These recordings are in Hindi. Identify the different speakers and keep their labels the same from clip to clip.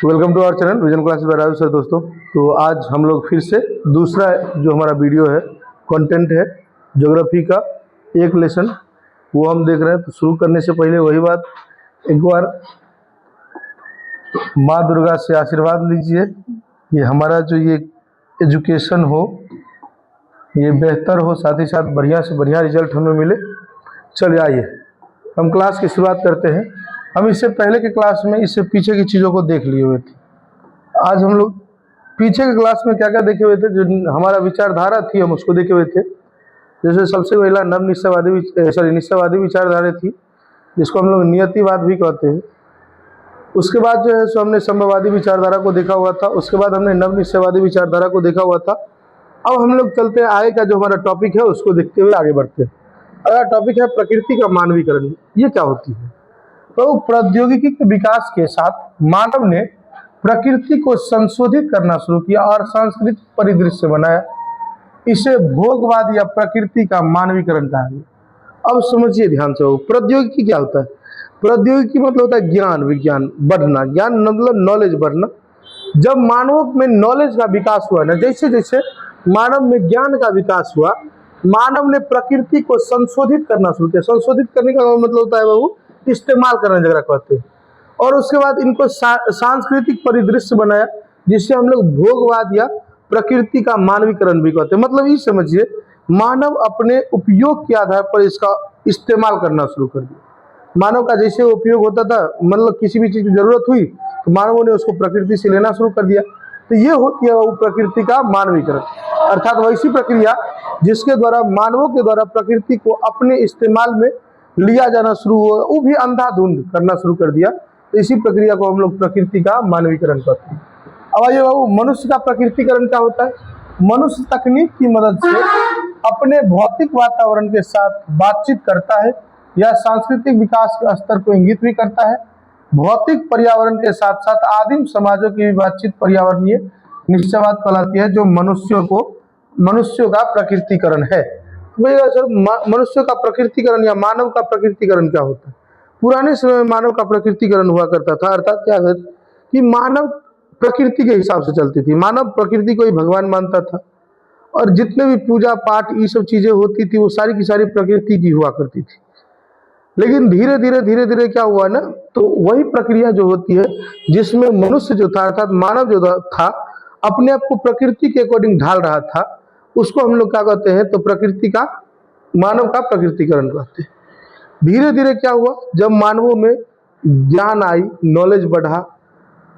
Speaker 1: Welcome to our channel vision classes by Raju sir. दोस्तों, तो आज हम लोग फिर से दूसरा जो हमारा वीडियो है, कंटेंट है ज्योग्राफी का एक लेसन, वो हम देख रहे हैं। तो शुरू करने से पहले वही बात, एक बार माँ दुर्गा से आशीर्वाद लीजिए कि हमारा जो ये एजुकेशन हो ये बेहतर हो, साथ ही साथ बढ़िया से बढ़िया रिजल्ट हमें मिले। चलिए आइए हम क्लास की शुरुआत करते हैं। हम इससे पहले के क्लास में इससे पीछे की चीज़ों को देख लिए हुए थे। आज हम लोग पीछे के क्लास में क्या क्या देखे हुए थे, जो हमारा विचारधारा थी हम उसको देखे हुए थे। जैसे सबसे पहला निश्चयवादी विचारधारा थी, जिसको हम लोग नियतिवाद भी कहते हैं। उसके बाद जो है सो हमने संभववादी विचारधारा को देखा हुआ था। उसके बाद हमने नव निश्चयवादी विचारधारा को देखा हुआ था। अब हम लोग चलते हैं आगे का जो हमारा टॉपिक है उसको देखते हुए आगे बढ़ते हैं। अगला टॉपिक है प्रकृति का मानवीकरण। ये क्या होती है? तो प्रौद्योगिकी के विकास के साथ मानव ने प्रकृति को संशोधित करना शुरू किया और सांस्कृतिक परिदृश्य बनाया। इसे भोगवाद या प्रकृति का मानवीकरण कहा गया। अब समझिए ध्यान से, प्रौद्योगिकी क्या होता है? प्रौद्योगिकी मतलब होता है ज्ञान, विज्ञान बढ़ना, ज्ञान मतलब नॉलेज बढ़ना। जब मानवों में नॉलेज का विकास हुआ ना, जैसे जैसे मानव में ज्ञान का विकास हुआ, मानव ने प्रकृति को संशोधित करना शुरू किया। संशोधित करने का मतलब होता है बाबू इस्तेमाल करना, जगह कहते हैं। और उसके बाद इनको सांस्कृतिक परिदृश्य बनाया, जिससे हम लोग भोगवाद या प्रकृति का मानवीकरण भी कहते हैं। मतलब ये समझिए, मानव अपने उपयोग के आधार पर इसका इस्तेमाल करना शुरू कर दिया। मानव का जैसे उपयोग होता था, मतलब किसी भी चीज़ की जरूरत हुई तो मानवों ने उसको प्रकृति से लेना शुरू कर दिया। तो ये होती है वो प्रकृति का मानवीकरण, अर्थात वैसी प्रक्रिया जिसके द्वारा मानवों के द्वारा प्रकृति को अपने इस्तेमाल में लिया जाना शुरू हुआ, वो भी अंधाधुंध करना शुरू कर दिया। तो इसी प्रक्रिया को हम लोग प्रकृति का मानवीकरण कहते हैं। अब आइए बाबू, मनुष्य का प्रकृतिकरण क्या होता है? मनुष्य तकनीक की मदद से अपने भौतिक वातावरण के साथ बातचीत करता है या सांस्कृतिक विकास के स्तर को इंगित भी करता है। भौतिक पर्यावरण के साथ साथ आदिम समाजों की भी बातचीत पर्यावरणीय निश्चयवाद कहलाती है, जो मनुष्यों का प्रकृतिकरण है। भैया सर, मनुष्य का प्रकृतिकरण या मानव का प्रकृतिकरण क्या होता है? पुराने समय में मानव का प्रकृतिकरण हुआ करता था। अर्थात क्या है कि मानव प्रकृति के हिसाब से चलती थी। मानव प्रकृति को ही भगवान मानता था, और जितने भी पूजा पाठ ये सब चीजें होती थी वो सारी की सारी प्रकृति की हुआ करती थी। लेकिन धीरे धीरे क्या हुआ ना, तो वही प्रक्रिया जो होती है जिसमें मनुष्य जो था, अर्थात मानव जो था, अपने आप को प्रकृति के अकॉर्डिंग ढाल रहा था, उसको हम लोग क्या कहते हैं? तो प्रकृति का, मानव का प्रकृतिकरण कहते हैं। धीरे धीरे क्या हुआ, जब मानवों में ज्ञान आई, नॉलेज बढ़ा,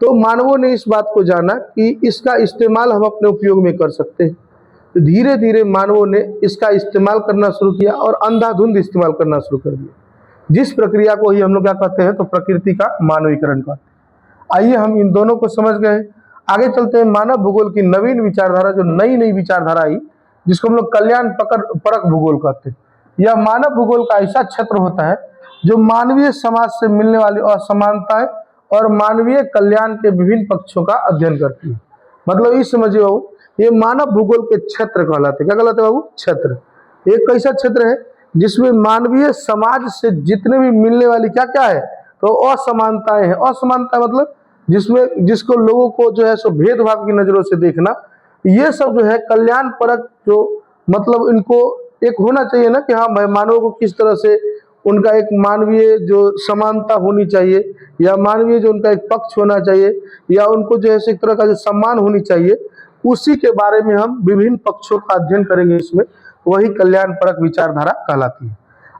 Speaker 1: तो मानवों ने इस बात को जाना कि इसका इस्तेमाल हम अपने उपयोग में कर सकते हैं। तो धीरे धीरे मानवों ने इसका इस्तेमाल करना शुरू किया और अंधाधुंध इस्तेमाल करना शुरू कर दिया, जिस प्रक्रिया को ही हम लोग क्या कहते हैं? तो प्रकृति का मानवीकरण कहते हैं। आइए हम इन दोनों को समझ गए, आगे चलते हैं। मानव भूगोल की नवीन विचारधारा, जो नई विचारधारा आई, जिसको हम लोग कल्याण परक भूगोल कहते हैं। यह मानव भूगोल का ऐसा क्षेत्र होता है जो मानवीय समाज से मिलने वाली असमानताएं और मानवीय कल्याण के विभिन्न पक्षों का अध्ययन करती है। मतलब ये समझिए बाबू, ये मानव भूगोल के क्षेत्र कहलाते हैं। क्या कहलाते हैं बाबू? क्षेत्र। एक ऐसा क्षेत्र है जिसमें मानवीय समाज से जितने भी मिलने वाली क्या क्या है? तो असमानताएं हैं। असमानता मतलब जिसको लोगों को जो है सो भेदभाव की नजरों से देखना, ये सब जो है कल्याण परक, जो मतलब इनको एक होना चाहिए ना कि हाँ भाई, मानव को किस तरह से उनका एक मानवीय जो समानता होनी चाहिए, या मानवीय जो उनका एक पक्ष होना चाहिए, या उनको जो है एक तरह का जो सम्मान होनी चाहिए, उसी के बारे में हम विभिन्न पक्षों का अध्ययन करेंगे। इसमें वही कल्याण परक विचारधारा कहलाती है।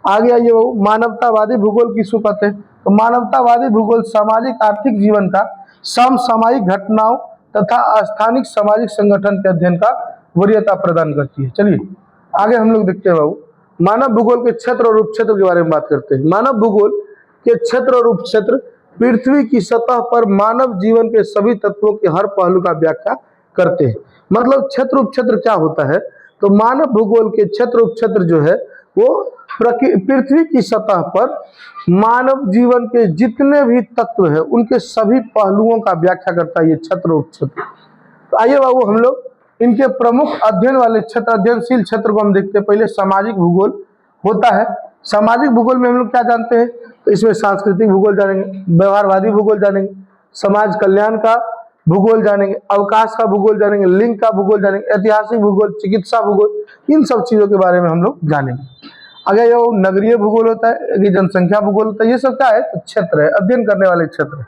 Speaker 1: आगे आइए, वो मानवतावादी भूगोल किसको कहते हैं? तो मानवतावादी भूगोल सामाजिक आर्थिक जीवन का समसामयिक घटनाओं तथा स्थानिक सामाजिक संगठन के अध्ययन का वरीयता प्रदान करती है। चलिए आगे हम लोग देखते हैं बाबू, मानव भूगोल के क्षेत्र और उपक्षेत्र के बारे में बात करते हैं। मानव भूगोल के क्षेत्र और उपक्षेत्र पृथ्वी की सतह पर मानव जीवन के सभी तत्वों के हर पहलू का व्याख्या करते हैं। मतलब क्षेत्र उपक्षेत्र क्या होता है? तो मानव भूगोल के क्षेत्र उपक्षेत्र जो है वो पृथ्वी की सतह पर मानव जीवन के जितने भी तत्व है उनके सभी पहलुओं का व्याख्या करता है ये क्षेत्र उपक्षेत्र। तो आइए बाबू, हम लोग इनके प्रमुख अध्ययन वाले क्षेत्र, अध्ययनशील क्षेत्र को हम देखते हैं। पहले सामाजिक भूगोल होता है। सामाजिक भूगोल में हम लोग क्या जानते हैं? तो इसमें सांस्कृतिक भूगोल जानेंगे, व्यवहारवादी भूगोल जानेंगे, समाज कल्याण का भूगोल जानेंगे, अवकाश का भूगोल जानेंगे, लिंग का भूगोल जानेंगे, ऐतिहासिक भूगोल, चिकित्सा भूगोल, इन सब चीज़ों के बारे में हम लोग जानेंगे। अगर ये नगरीय भूगोल होता है, ये जनसंख्या भूगोल होता है, ये सब क्या है, क्षेत्र है, अध्ययन करने वाले क्षेत्र है।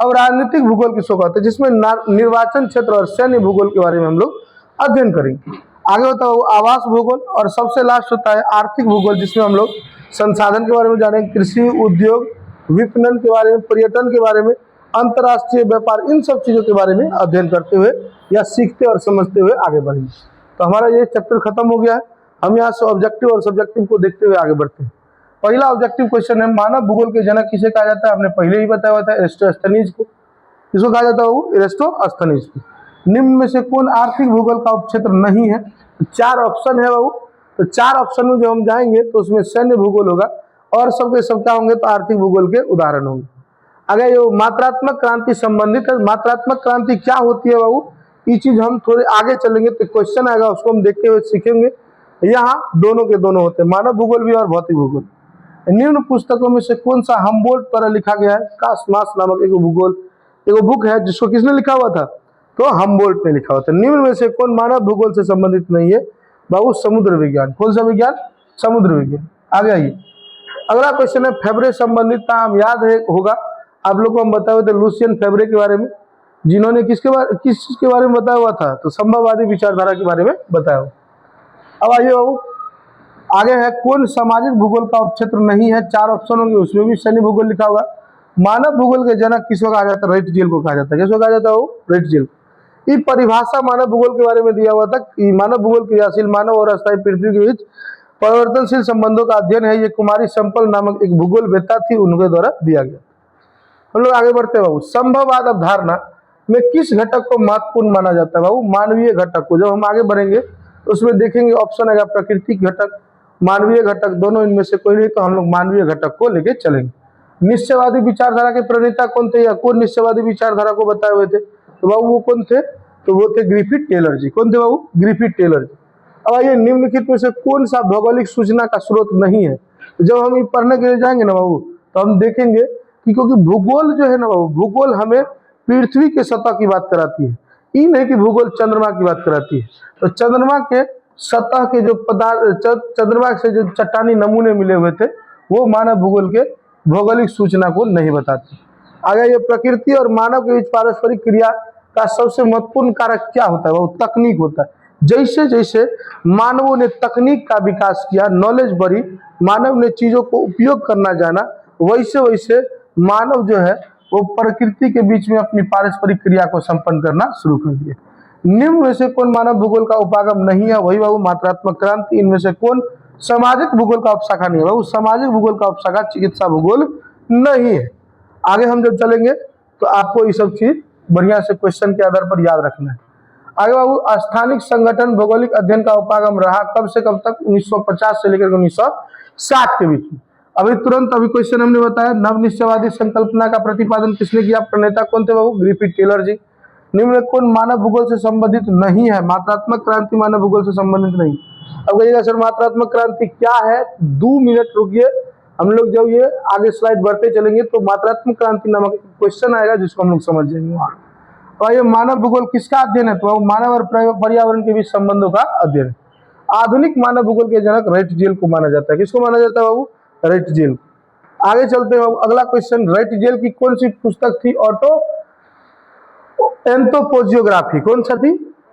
Speaker 1: अब राजनीतिक भूगोल किसको कहते हैं, जिसमें निर्वाचन क्षेत्र और सैन्य भूगोल के बारे में हम लोग अध्ययन करेंगे। आगे होता है आवास भूगोल, और सबसे लास्ट होता है आर्थिक भूगोल, जिसमें हम लोग संसाधन के बारे में जानेंगे, कृषि, उद्योग, विपणन के बारे में, पर्यटन के बारे में, अंतर्राष्ट्रीय व्यापार, इन सब चीज़ों के बारे में अध्ययन करते हुए या सीखते और समझते हुए आगे बढ़ेंगे। तो हमारा ये चैप्टर खत्म हो गया है। हम यहाँ से ऑब्जेक्टिव और सब्जेक्टिव को देखते हुए आगे बढ़ते हैं। पहला ऑब्जेक्टिव क्वेश्चन है, मानव भूगोल के जनक किसे कहा जाता है? हमने पहले ही बताया हुआ था, एरिस्टोस्थनीज को। किसको कहा जाता है? वो एरिस्टोस्थनीज को। निम्न में से कौन आर्थिक भूगोल का उपक्षेत्र नहीं है? तो 4 ऑप्शन है बाबू। तो 4 ऑप्शन में जो हम जाएंगे तो उसमें सैन्य भूगोल होगा, और सबके सब क्या होंगे, तो आर्थिक भूगोल के उदाहरण होंगे। अगर ये मात्रात्मक क्रांति संबंधित है, मात्रात्मक क्रांति क्या होती है बाबू, ये चीज हम थोड़े आगे चलेंगे तो क्वेश्चन आएगा, उसको हम देखते हुए सीखेंगे। यहाँ दोनों के दोनों होते हैं, मानव भूगोल भी और भौतिक भूगोल। निम्न पुस्तकों में से कौन सा हम्बोल्ट द्वारा लिखा गया है? कास्मास नामक एक बुक है, जिसको किसने लिखा हुआ था? तो हम्बोल्ट ने लिखा हुआ था। निम्न में से कौन मानव भूगोल से संबंधित नहीं है? बाबू समुद्र विज्ञान। कौन सा विज्ञान? समुद्र विज्ञान। आगे आइए, अगला क्वेश्चन है फेब्रे संबंधित नाम याद है होगा आप लोग को, हम बताए हुए थे लुसियन फेब्रे के बारे में, जिन्होंने किस चीज के बारे में बताया हुआ था? तो संभववादी विचारधारा के बारे में बताया हुआ। अब आइए बाबू, आगे है कौन सामाजिक भूगोल का उपक्षेत्र नहीं है? 4 ऑप्शन होंगे, उसमें भी सैन्य भूगोल लिखा होगा। मानव भूगोल के जनक किसको कहा जाता है? राइटजेल को कहा जाता है। किसको कहा जाता है? वो राइटजेल। ये परिभाषा मानव भूगोल के बारे में दिया हुआ था कि मानव भूगोल क्रियाशील मानव और अस्थायी पृथ्वी के बीच परिवर्तनशील संबंधों का अध्ययन है। ये कुमारी संपल नामक एक भूगोल वेत्ता थी, उनके द्वारा दिया गया। हम लोग आगे बढ़ते हैं बाबू। संभववाद अवधारणा में किस घटक को महत्वपूर्ण माना जाता है? बाबू मानवीय घटक को। जब हम आगे बढ़ेंगे तो उसमें देखेंगे ऑप्शन आएगा प्राकृतिक घटक, मानवीय घटक, दोनों इनमें से कोई नहीं, तो हम लोग मानवीय घटक को लेके चलेंगे। निश्चयवादी विचारधारा के प्रणेता कौन थे, या कौन निश्चयवादी विचारधारा को बताए हुए थे? तो बाबू वो कौन थे? तो वो थे ग्रिफिथ टेलर जी। कौन थे बाबू? ग्रिफिथ टेलर जी। अब आइए, निम्नलिखित में से कौन सा भौगोलिक सूचना का स्रोत नहीं है? तो जब हम ये पढ़ने के लिए जाएंगे ना बाबू, तो हम देखेंगे कि क्योंकि भूगोल जो है ना बाबू, भूगोल हमें पृथ्वी के सतह की बात कराती है, ये नहीं कि भूगोल चंद्रमा की बात कराती है। तो चंद्रमा के सतह के जो पदार्थ, चंद्रमा से जो चट्टानी नमूने मिले हुए थे, वो मानव भूगोल के भौगोलिक सूचना को नहीं बताते। आगे ये प्रकृति और मानव के बीच पारस्परिक क्रिया का सबसे महत्वपूर्ण कारक क्या होता है? वो तकनीक होता है। जैसे जैसे मानवों ने तकनीक का विकास किया, नॉलेज बढ़ी, मानव ने चीजों को उपयोग करना जाना, वैसे वैसे मानव जो है वो प्रकृति के बीच में अपनी पारस्परिक क्रिया को संपन्न करना शुरू कर दिया। निम्न में से कौन मानव भूगोल का उपागम नहीं है? वही बाबू मात्रात्मक क्रांति। इनमें से कौन सामाजिक भूगोल का उपशाखा नहीं है? बाबू सामाजिक भूगोल का उपशाखा चिकित्सा भूगोल नहीं है। आगे हम जब चलेंगे तो आपको ये सब चीज बढ़िया से क्वेश्चन के आधार पर याद रखना है। आगे बाबू, स्थानिक संगठन भौगोलिक अध्ययन का उपागम रहा कब से कब तक? 1950 से लेकर 1960 के बीच में। अभी क्वेश्चन हमने बताया, नवनिश्चयवादी संकल्पना का प्रतिपादन किसने किया? प्रणेता कौन थे बाबू? ग्रिफिथ टेलर जी। निम्न में कौन मानव भूगोल से संबंधित नहीं है? मात्रात्मक क्रांति मानव भूगोल से संबंधित नहीं। अब कहिएगा सर मात्रात्मक क्रांति क्या है? 2 मिनट रुकिए, हम लोग जब ये आगे स्लाइड बढ़ते चलेंगे तो मात्रात्मक क्रांति नामक क्वेश्चन आएगा, जिसको हम लोग समझ जाएंगे वहाँ। और ये मानव भूगोल किसका अध्ययन है? तो मानव और पर्यावरण के बीच संबंधों का अध्ययन। आधुनिक मानव भूगोल के जनक राइटजेल को माना जाता है। किसको माना जाता है बाबू? राइटजेल। आगे चलते हैं बाबू, अगला क्वेश्चन, राइटजेल की कौन सी पुस्तक थी? एंथ्रोपोजियोग्राफी। कौन सा थी?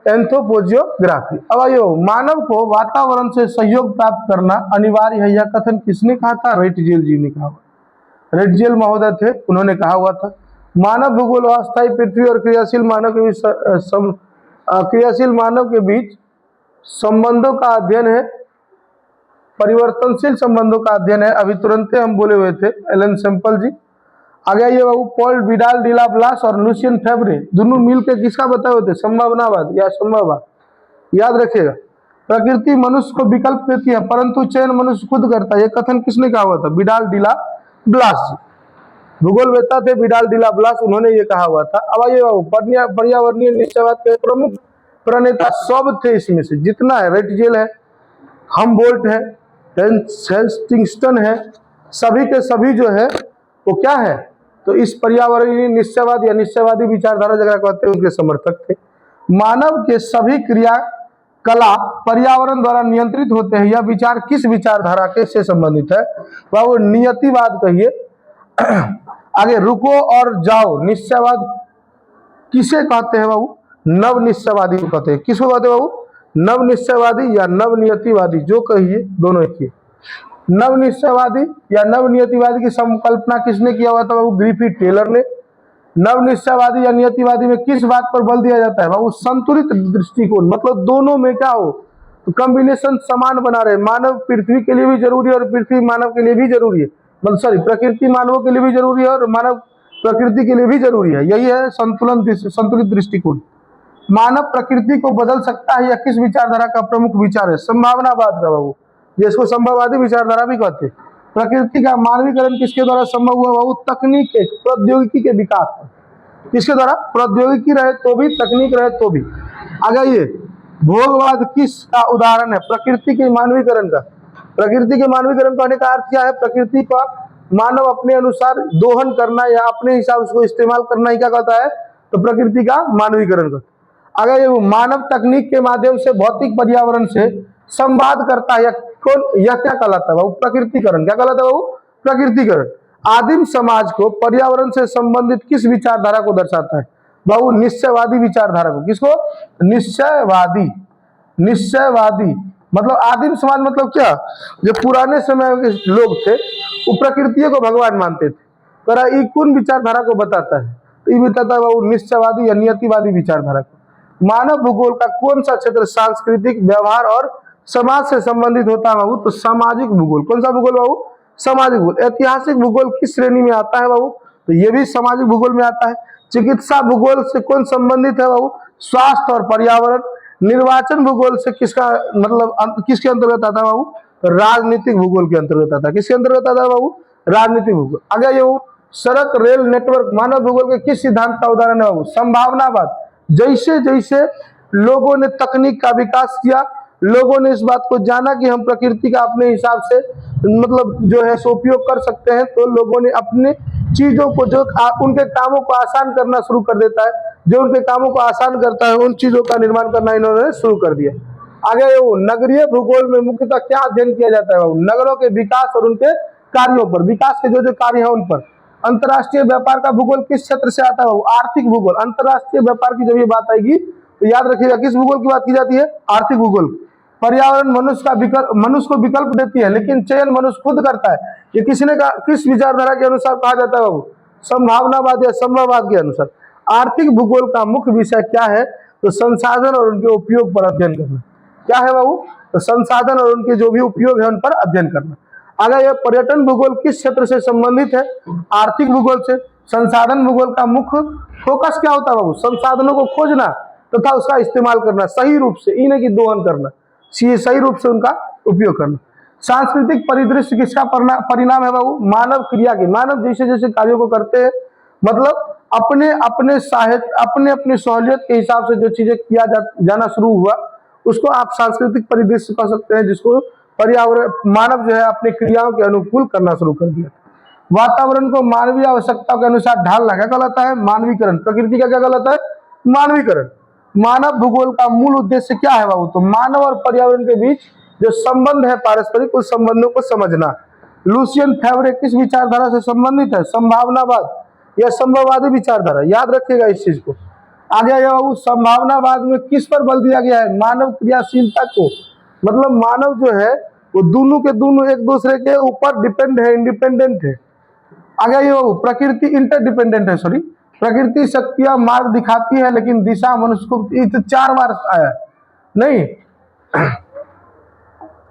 Speaker 1: एंथ्रोपोजियोग्राफी। अब आइए, मानव को वातावरण से सहयोग प्राप्त करना अनिवार्य है, यह कथन किसने कहा था? राइटजेल जी ने कहा। राइटजेल महोदय थे, उन्होंने कहा हुआ था। मानव भूगोल अस्थायी पृथ्वी और क्रियाशील मानव के बीच संबंधों का अध्ययन है, परिवर्तनशील संबंधों का अध्ययन है। अभी तुरंत हम बोले हुए थे, एलन सैंपल जी। आगे ये बाबू, पॉल विडाल डिला ब्लास और लुसियन फेब्रे दोनों मिलकर किसका बताए हुए थे? संभावनावाद या संभववाद। याद रखिएगा, प्रकृति मनुष्य को विकल्प देती है परंतु चयन मनुष्य खुद करता है, यह कथन किसने कहा हुआ था? विडाल डिला ब्लास जी। भूगोल वेत्ता थे विडाल डिला ब्लास, उन्होंने ये कहा हुआ था। अब आइए बाबू, पर्यावरणीय निश्चयवाद के प्रमुख प्रणेता सब थे, इसमें से जितना है, राइटजेल है, हम्बोल्ट है, हेस्टिंग्टन है, सभी के सभी जो है वो क्या है? तो इस पर्यावरणीय निश्चयवाद या निश्चयवादी विचारधारा जगह कहते हैं उनके समर्थक थे। मानव के सभी क्रियाकलाप पर्यावरण द्वारा नियंत्रित होते हैं, यह विचार किस विचारधारा के से संबंधित है? वह वो नियतिवाद कहिए। आगे रुको और जाओ निश्चयवाद किसे कहते हैं बाबू? नव निश्चयवादी को कहते हैं। किसको कहते हैं बाबू? नव निश्चयवादी या नव नियतिवादी, जो कहिए दोनों एक ही। नव निश्चयवादी या नव नियतिवादी की संकल्पना किसने किया हुआ था बाबू? ग्रिफिथ टेलर ने। नव निश्चयवादी या नियतिवादी में किस बात पर बल दिया जाता है बाबू? संतुलित दृष्टिकोण, मतलब दोनों में क्या हो तो कॉम्बिनेशन समान बना रहे। मानव पृथ्वी के लिए भी जरूरी है और पृथ्वी मानव के लिए भी जरूरी है, मतलब सॉरी प्रकृति मानवों के लिए भी जरूरी है और मानव प्रकृति के लिए भी जरूरी है। यही है संतुलित दृष्टिकोण। मानव प्रकृति को बदल सकता है, यह किस विचारधारा का प्रमुख विचार है? संभावनावाद का बाबू, जिसको संभाववादी विचारधारा भी कहते हैं। प्रकृति का मानवीकरण किसके द्वारा संभव हुआ बाबू? तकनीक के प्रौद्योगिकी के विकास। किसके द्वारा? प्रौद्योगिकी रहे तो भी, तकनीक रहे तो भी। आगे ये भोगवाद किसका उदाहरण है? प्रकृति के मानवीकरण का। प्रकृति के मानवीकरण कहने का अर्थ क्या है? प्रकृति का मानव अपने अनुसार दोहन करना या अपने हिसाब से उसको इस्तेमाल करना ही क्या कहता है? तो प्रकृति का मानवीकरण कहता है। अगर ये मानव तकनीक के माध्यम से भौतिक पर्यावरण से संवाद करता है, यह क्या कहलाता है बाबू? प्रकृतिकरण। क्या कहलाता है बाबू? प्रकृतिकरण। आदिम समाज को पर्यावरण से संबंधित किस विचारधारा को दर्शाता है बाबू? निश्चयवादी विचारधारा को। किसको? निश्चयवादी। निश्चयवादी मतलब आदिम समाज मतलब क्या? जो पुराने समय के लोग थे वो प्रकृति को भगवान मानते थे। पर ये कौन विचारधारा को बताता है? तो ये बताता है बाबू निश्चयवादी या नियतिवादी विचारधारा को। मानव भूगोल का कौन सा क्षेत्र सांस्कृतिक व्यवहार और समाज से संबंधित होता है बाबू? तो सामाजिक भूगोल। कौन सा भूगोल बाबू? सामाजिक भूगोल। ऐतिहासिक भूगोल किस श्रेणी में आता है बाबू? तो ये भी सामाजिक भूगोल में आता है। चिकित्सा भूगोल से कौन संबंधित है बाबू? स्वास्थ्य और पर्यावरण। निर्वाचन भूगोल से किसका मतलब किसके अंतर्गत आता है बाबू? राजनीतिक भूगोल के अंतर्गत आता है। किसके अंतर्गत आता है बाबू? राजनीतिक भूगोल। आगे ये सड़क रेल नेटवर्क मानव भूगोल के किस सिद्धांत का उदाहरण है बाबू? संभावनावाद। जैसे जैसे लोगों ने तकनीक का विकास किया, लोगों ने इस बात को जाना कि हम प्रकृति का अपने हिसाब से मतलब जो है सो उपयोग कर सकते हैं, तो लोगों ने अपने चीजों को जो उनके कामों को आसान करना शुरू कर देता है, जो उनके कामों को आसान करता है उन चीजों का निर्माण करना इन्होंने शुरू कर दिया। आगे नगरीय भूगोल में मुख्यतः क्या अध्ययन किया जाता है? नगरों के विकास और उनके कार्यों पर, विकास के जो कार्य है उन पर। अंतर्राष्ट्रीय व्यापार का भूगोल किस क्षेत्र से आता है? आर्थिक भूगोल। अंतर्राष्ट्रीय व्यापार की जब ये बात आएगी तो याद रखिएगा किस भूगोल की बात की जाती है? आर्थिक भूगोल। पर्यावरण मनुष्य को विकल्प देती है, लेकिन चयन मनुष्य खुद करता है। ये किस विचारधारा के अनुसार कहा जाता है बाबू? संभावनावाद या संभववाद के अनुसार। आर्थिक भूगोल का मुख्य विषय क्या है? तो संसाधन और उनके उपयोग पर अध्ययन करना। क्या है बाबू? तो संसाधन और उनके जो भी उपयोग है उन पर अध्ययन करना। अगर यह पर्यटन भूगोल किस क्षेत्र से संबंधित है? आर्थिक भूगोल से। संसाधन भूगोल का मुख्य फोकस क्या होता है बाबू? संसाधनों को खोजना तथा उसका इस्तेमाल करना सही रूप से, इन्हें की दोहन करना, सही रूप से उनका उपयोग करना। सांस्कृतिक परिदृश्य किसका परिणाम है बाबू? मानव क्रिया के। मानव जैसे जैसे कार्यों को करते हैं, मतलब अपने अपने सहूलियत के हिसाब से जो चीजें किया जाना शुरू हुआ उसको आप सांस्कृतिक परिदृश्य कह सकते हैं, जिसको पर्यावरण मानव जो है अपनी क्रियाओं के अनुकूल करना शुरू कर दिया। वातावरण को मानवीय आवश्यकताओं के अनुसार ढालना क्या कहलाता है? मानवीकरण। प्रकृति का क्या कहलाता है? मानवीकरण। मानव भूगोल का मूल उद्देश्य क्या है बाबू? तो मानव और पर्यावरण के बीच जो संबंध है पारस्परिक, उस संबंधों को समझना। लुसियन फेवरे किस विचारधारा से संबंधित है? संभावनावाद या संभववादी विचारधारा। याद रखिएगा इस चीज को। आगे आया बाबू संभावनावाद में किस पर बल दिया गया है? मानव क्रियाशीलता को, मतलब मानव जो है वो दोनों के दोनों एक दूसरे के ऊपर डिपेंड है, इंडिपेंडेंट है। आगे ये बाबू प्रकृति इंटरडिपेंडेंट है, सॉरी प्रकृति शक्तियां मार्ग दिखाती है लेकिन दिशा मनुष्य को। ये तो 4 बार आया नहीं।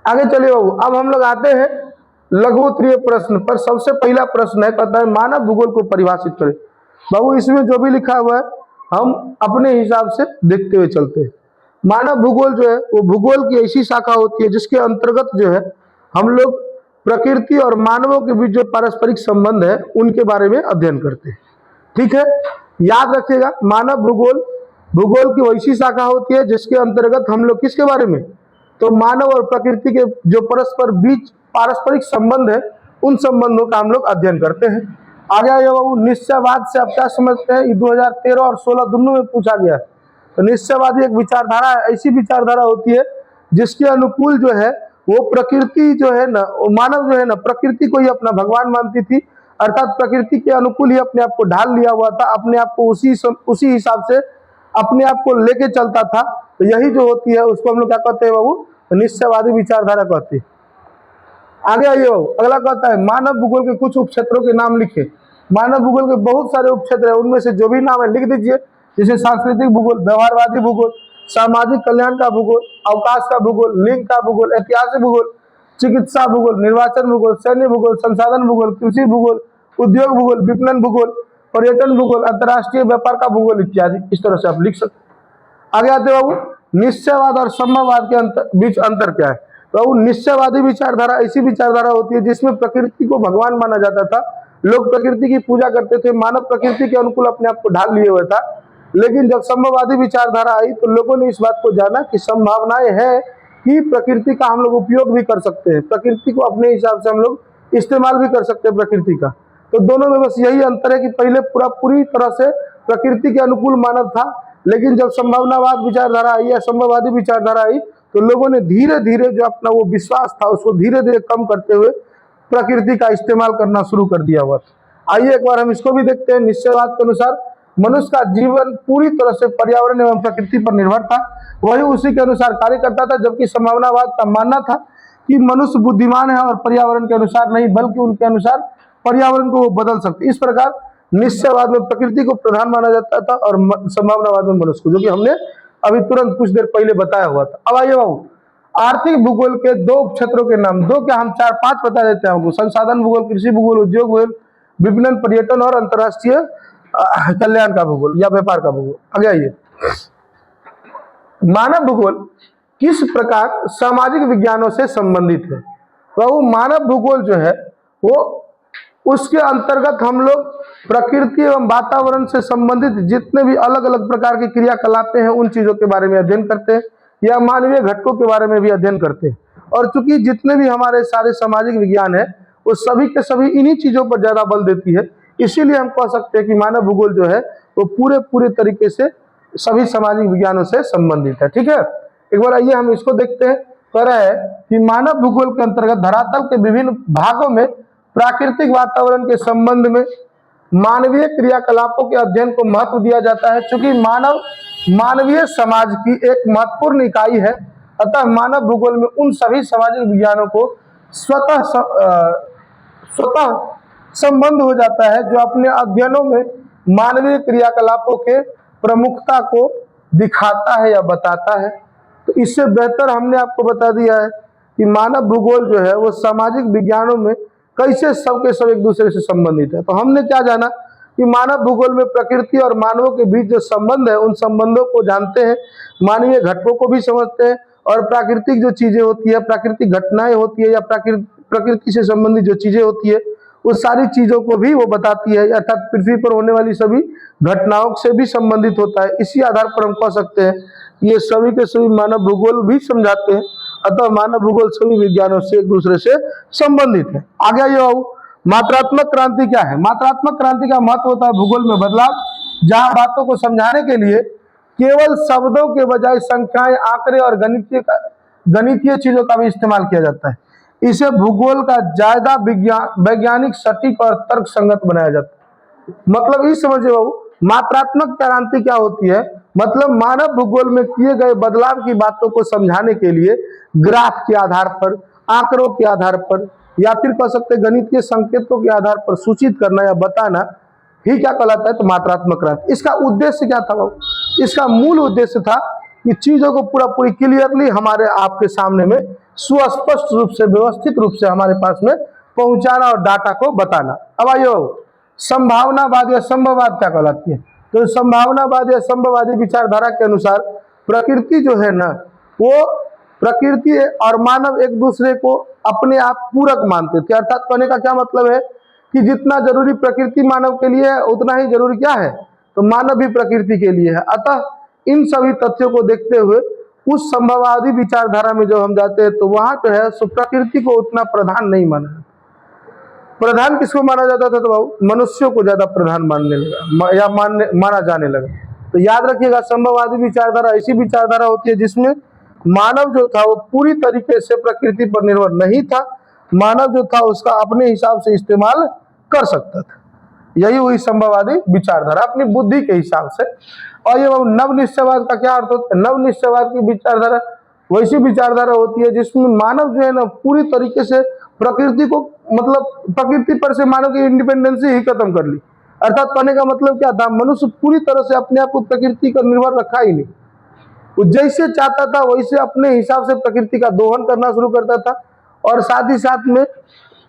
Speaker 1: आगे चलिए बाबू, अब हम लोग आते हैं लघु उत्तरीय प्रश्न पर। सबसे पहला प्रश्न है, कहता है मानव भूगोल को परिभाषित करें। बाबू इसमें जो भी लिखा हुआ है हम अपने हिसाब से देखते हुए चलते हैं। मानव भूगोल जो है वो भूगोल की ऐसी शाखा होती है जिसके अंतर्गत जो है हम लोग प्रकृति और मानवों के बीच जो पारस्परिक संबंध है उनके बारे में अध्ययन करते हैं। ठीक है, याद रखिएगा मानव भूगोल की वैसी शाखा होती है जिसके अंतर्गत हम लोग किसके बारे में? तो मानव और प्रकृति के जो परस्पर बीच पारस्परिक संबंध है उन संबंधों का हम लोग अध्ययन करते हैं। आ गया ये बाबू निश्चयवाद से आप क्या समझते हैं? ये 2013 और 16 दोनों में पूछा गया है। तो निश्चयवादी एक विचारधारा है, ऐसी विचारधारा होती है जिसके अनुकूल जो है वो प्रकृति जो है ना, वो मानव जो है ना प्रकृति को ही अपना भगवान मानती थी, अर्थात प्रकृति के अनुकूल ही अपने आप को ढाल लिया हुआ था, अपने आप को उसी हिसाब से अपने आप को लेके चलता था। तो यही जो होती है उसको हम लोग क्या कहते हैं बाबू? निश्चयवादी विचारधारा कहते हैं। आगे आइए बाबू, अगला कहता है मानव भूगोल के कुछ उपक्षेत्रों के नाम लिखे। मानव भूगोल के बहुत सारे उपक्षेत्र है, उनमें से जो भी नाम है लिख दीजिए। जैसे सांस्कृतिक भूगोल, व्यवहारवादी भूगोल, सामाजिक कल्याण का भूगोल, अवकाश का भूगोल, लिंग का भूगोल, ऐतिहासिक भूगोल, चिकित्सा भूगोल, निर्वाचन भूगोल, सैन्य भूगोल, संसाधन भूगोल, कृषि भूगोल, उद्योग भूगोल, विपणन भूगोल, पर्यटन भूगोल, अंतर्राष्ट्रीय व्यापार का भूगोल इत्यादि। इस तरह से आप लिख सकते हैं। आगे आते बाबू, निश्चयवाद और संभववाद के बीच अंतर क्या है? तो निश्चयवादी विचारधारा ऐसी विचारधारा होती है जिसमें प्रकृति को भगवान माना जाता था, लोग प्रकृति की पूजा करते थे, मानव प्रकृति के अनुकूल अपने आप को ढाल लिए हुए था। लेकिन जब संभववादी विचारधारा आई तो लोगों ने इस बात को जाना कि संभावनाएं है कि प्रकृति का हम लोग उपयोग भी कर सकते हैं, प्रकृति को अपने हिसाब से हम लोग इस्तेमाल भी कर सकते हैं प्रकृति का। तो दोनों में बस यही अंतर है कि पहले पूरी तरह से प्रकृति के अनुकूल मानव था, लेकिन जब संभावनावाद विचारधारा आई या संभववादी विचारधारा आई तो लोगों ने धीरे धीरे जो अपना वो विश्वास था उसको धीरे धीरे कम करते हुए प्रकृति का इस्तेमाल करना शुरू कर दिया हुआ। आइए एक बार हम इसको भी देखते हैं। निश्चयवाद के अनुसार मनुष्य का जीवन पूरी तरह से पर्यावरण एवं प्रकृति पर निर्भर था, वही उसी के अनुसार कार्य करता था, जबकि संभावनावाद का मानना था कि मनुष्य बुद्धिमान है और पर्यावरण के अनुसार नहीं बल्कि उनके अनुसार पर्यावरण को वो बदल सकते। इस प्रकार निश्चयवाद में प्रकृति को प्रधान माना जाता था और संभावनावाद में मनुष्य को, जो कि हमने अभी तुरंत कुछ देर पहले बताया हुआ था। अब आइए बाबू, आर्थिक भूगोल के दो क्षेत्रों के नाम, दो क्या हम 4-5 बता देते हैं आपको। संसाधन भूगोल, कृषि भूगोल, उद्योग भूगोल, विपणन, पर्यटन और अंतर्राष्ट्रीय कल्याण का भूगोल या व्यापार का भूगोल। आगे आइए, मानव भूगोल किस प्रकार सामाजिक विज्ञानों से संबंधित है? तो मानव भूगोल जो है वो उसके अंतर्गत हम लोग प्रकृति एवं वातावरण से संबंधित जितने भी अलग अलग प्रकार की क्रियाकलापें हैं उन चीजों के बारे में अध्ययन करते हैं या मानवीय घटकों के बारे में भी अध्ययन करते हैं। और चूंकि जितने भी हमारे सारे सामाजिक विज्ञान है वो सभी के सभी इन्हीं चीजों पर ज्यादा बल देती है, इसीलिए हम कह सकते हैं कि मानव भूगोल जो है वो पूरे तरीके से सभी सामाजिक विज्ञानों से संबंधित है। ठीक है, एक बार आइए हम इसको देखते हैं। कह रहा है कि मानव भूगोल के अंतर्गत धरातल के विभिन्न भागों में प्राकृतिक वातावरण के संबंध में मानवीय क्रियाकलापों के अध्ययन को महत्व दिया जाता है। चूंकि मानव मानवीय समाज की एक महत्वपूर्ण इकाई है, अतः मानव भूगोल में उन सभी सामाजिक विज्ञानों को स्वतः संबंध हो जाता है जो अपने अध्ययनों में मानवीय क्रियाकलापों के प्रमुखता को दिखाता है या बताता है। तो इससे बेहतर हमने आपको बता दिया है कि मानव भूगोल जो है वो सामाजिक विज्ञानों में कैसे सबके सब एक दूसरे से संबंधित है। तो हमने क्या जाना कि मानव भूगोल में प्रकृति और मानवों के बीच जो संबंध है उन संबंधों को जानते हैं, मानवीय घटकों को भी समझते हैं और प्राकृतिक जो चीजें होती है, प्राकृतिक घटनाएं होती है या प्रकृति से संबंधित जो चीजें होती है उस सारी चीजों को भी वो बताती है, अर्थात पृथ्वी पर होने वाली सभी घटनाओं से भी संबंधित होता है। इसी आधार पर हम कह सकते हैं ये सभी के सभी मानव भूगोल भी समझाते हैं, अतः मानव भूगोल सभी विज्ञानों से एक दूसरे से संबंधित है। आगे आइए बाबू, मात्रात्मक क्रांति क्या है? मात्रात्मक क्रांति का महत्व होता है भूगोल में बदलाव, जहां बातों को समझाने के लिए केवल शब्दों के बजाय संख्याएं, आंकड़े और गणितीय चीजों का भी इस्तेमाल किया जाता है। इसे भूगोल का ज्यादा वैज्ञानिक, सटीक और तर्क संगत बनाया जाता है। मतलब ये समझिए बाबू, मात्रात्मक क्रांति क्या होती है? मतलब मानव भूगोल में किए गए बदलाव की बातों को समझाने के लिए ग्राफ के आधार पर, आंकड़ों के आधार पर या फिर कह सकते गणितीय संकेतों के आधार पर सूचित करना या बताना ही क्या कहलाता है? तो मात्रात्मक क्रांति। इसका उद्देश्य क्या था बाबू? इसका मूल उद्देश्य था कि चीजों को पूरी क्लियरली हमारे आपके सामने में सुस्पष्ट रूप से, व्यवस्थित रूप से हमारे पास में पहुंचाना और डाटा को बताना। अब आइए, संभावनावाद या संभववाद क्या कहलाती है? तो संभावनावाद या संभववादी विचारधारा के अनुसार प्रकृति जो है ना, वो प्रकृति और मानव एक दूसरे को अपने आप पूरक मानते थे। अर्थात कहने का क्या मतलब है कि जितना जरूरी प्रकृति मानव के लिए है उतना ही जरूरी क्या है? तो मानव भी प्रकृति के लिए है। अतः इन सभी तथ्यों को देखते हुए उस संभववादी विचारधारा में जब हम जाते हैं तो वहां जो है सो प्रकृति को उतना प्रधान नहीं माना। प्रधान किसको माना जाता था? तो बाबू मनुष्यों को ज्यादा प्रधान मानने लगा या माना जाने लगा। तो याद रखिएगा, संभववादी विचारधारा ऐसी विचारधारा होती है जिसमें मानव जो था वो पूरी तरीके से प्रकृति पर निर्भर नहीं था, मानव जो था उसका अपने हिसाब से इस्तेमाल कर सकता था। यही हुई संभववादी विचारधारा अपनी बुद्धि के हिसाब से। और ये नव निश्चयवाद का क्या अर्थ होता है? नव निश्चयवाद की विचारधारा वैसी विचारधारा होती है जिसमें मानव जो है ना पूरी तरीके से प्रकृति को, मतलब प्रकृति पर से मानव की इंडिपेंडेंसी ही खत्म कर ली। अर्थात कहने का मतलब क्या था, मनुष्य पूरी तरह से अपने आप को प्रकृति पर निर्भर रखा ही नहीं, वो जैसे चाहता था वैसे अपने हिसाब से प्रकृति का दोहन करना शुरू करता था। और साथ ही साथ में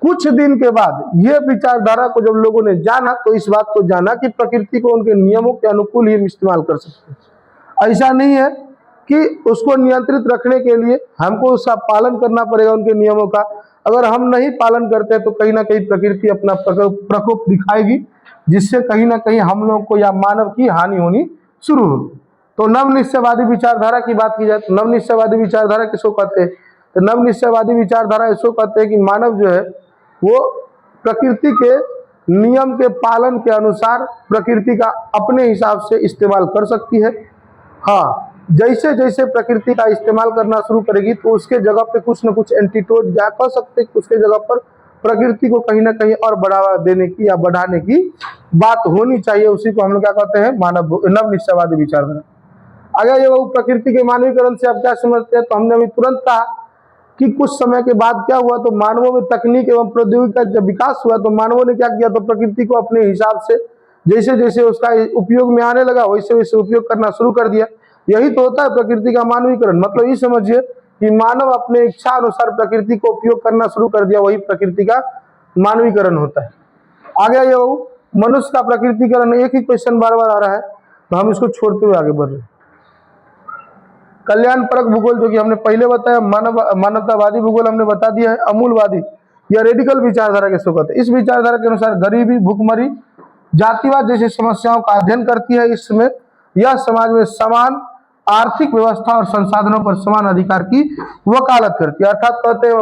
Speaker 1: कुछ दिन के बाद ये विचारधारा को जब लोगों ने जाना तो इस बात को जाना कि प्रकृति को उनके नियमों के अनुकूल ही इस्तेमाल कर सकते हैं। ऐसा नहीं है कि उसको नियंत्रित रखने के लिए हमको उसका पालन करना पड़ेगा, उनके नियमों का। अगर हम नहीं पालन करते तो कहीं ना कहीं प्रकृति अपना प्रकोप दिखाएगी, जिससे कहीं ना कहीं हम लोग को या मानव की हानि होनी शुरू होगी। तो नव निश्चयवादी विचारधारा की बात की जाए तो नव निश्चयवादी विचारधारा किसको कहते हैं? तो नव निश्चयवादी विचारधारा इसको कहते हैं कि मानव जो है वो प्रकृति के नियम के पालन के अनुसार प्रकृति का अपने हिसाब से इस्तेमाल कर सकती है। हाँ, जैसे जैसे प्रकृति का इस्तेमाल करना शुरू करेगी तो उसके जगह पे कुछ न कुछ एंटीटोड या कह सकते हैं, उसके जगह पर प्रकृति को कहीं ना कहीं और बढ़ावा देने की या बढ़ाने की बात होनी चाहिए। उसी को हम लोग क्या कहते हैं? नव निश्चयवादी विचारधारा। अगर ये वो प्रकृति के मानवीकरण से आप क्या समझते हैं? तो हमने अभी तुरंत कहा कि कुछ समय के बाद क्या हुआ, तो मानवों में तकनीक एवं प्रौद्योगिकी का जब विकास हुआ तो मानवों ने क्या किया, तो प्रकृति को अपने हिसाब से जैसे जैसे उसका उपयोग में आने लगा वैसे वैसे उपयोग करना शुरू कर दिया। यही तो होता है प्रकृति का मानवीकरण। मतलब ये समझिए कि मानव अपने इच्छा अनुसार प्रकृति को उपयोग करना शुरू कर दिया, वही प्रकृति का मानवीकरण होता है। आगे ये मनुष्य का प्रकृतिकरण, एक ही क्वेश्चन बार बार आ रहा है तो हम इसको छोड़ते हुए आगे बढ़ रहे हैं। कल्याण परक भूगोल जो कि हमने पहले बताया, मानवतावादी भूगोल हमने बता दिया है। अमूलवादी या रेडिकल विचारधारा किसको कहते हैं? इस विचारधारा के अनुसार गरीबी, भूखमरी, जातिवाद जैसी समस्याओं का अध्ययन करती है। इसमें यह समाज में समान आर्थिक व्यवस्था और संसाधनों पर समान अधिकार की वकालत करती है। अर्थात कहते हैं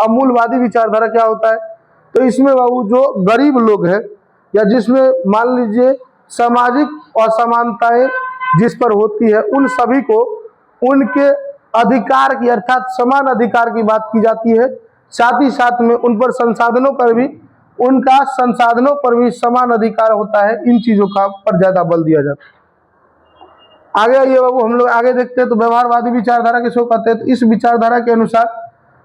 Speaker 1: अमूलवादी विचारधारा क्या होता है? तो इसमें बाबू जो गरीब लोग हैं या जिसमें मान लीजिए सामाजिक असमानताएं जिस पर होती है, उन सभी को उनके अधिकार की अर्थात समान अधिकार की बात की जाती है। साथ ही साथ में उन पर संसाधनों पर भी, उनका संसाधनों पर भी समान अधिकार होता है। इन चीजों का पर ज्यादा बल दिया जाता है। आगे ये बाबू हम लोग आगे देखते हैं तो व्यवहारवादी विचारधारा किसको कहते हैं? तो इस विचारधारा के अनुसार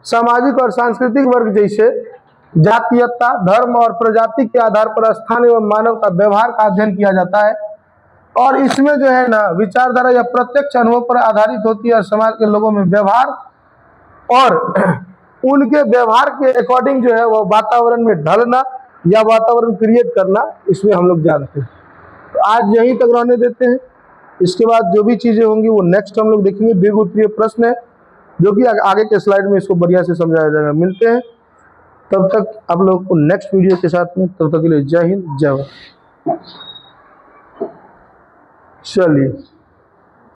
Speaker 1: सामाजिक और सांस्कृतिक वर्ग जैसे जातीयता, धर्म और प्रजाति के आधार पर स्थान एवं मानव का व्यवहार का अध्ययन किया जाता है। और इसमें जो है ना विचारधारा या प्रत्यक्ष अनुभव पर आधारित होती है। समाज के लोगों में व्यवहार और उनके व्यवहार के अकॉर्डिंग जो है वो वातावरण में ढलना या वातावरण क्रिएट करना, इसमें हम लोग जानते हैं। तो आज यहीं तक रहने देते हैं। इसके बाद जो भी चीजें होंगी वो नेक्स्ट हम लोग देखेंगे। दीर्घ उत्तरीय प्रश्न है जो कि आगे के स्लाइड में इसको बढ़िया से समझाया जाएगा। मिलते हैं तब तक आप लोग को नेक्स्ट वीडियो के साथ में। तब तक के लिए जय हिंद, जय भारत। चलिए।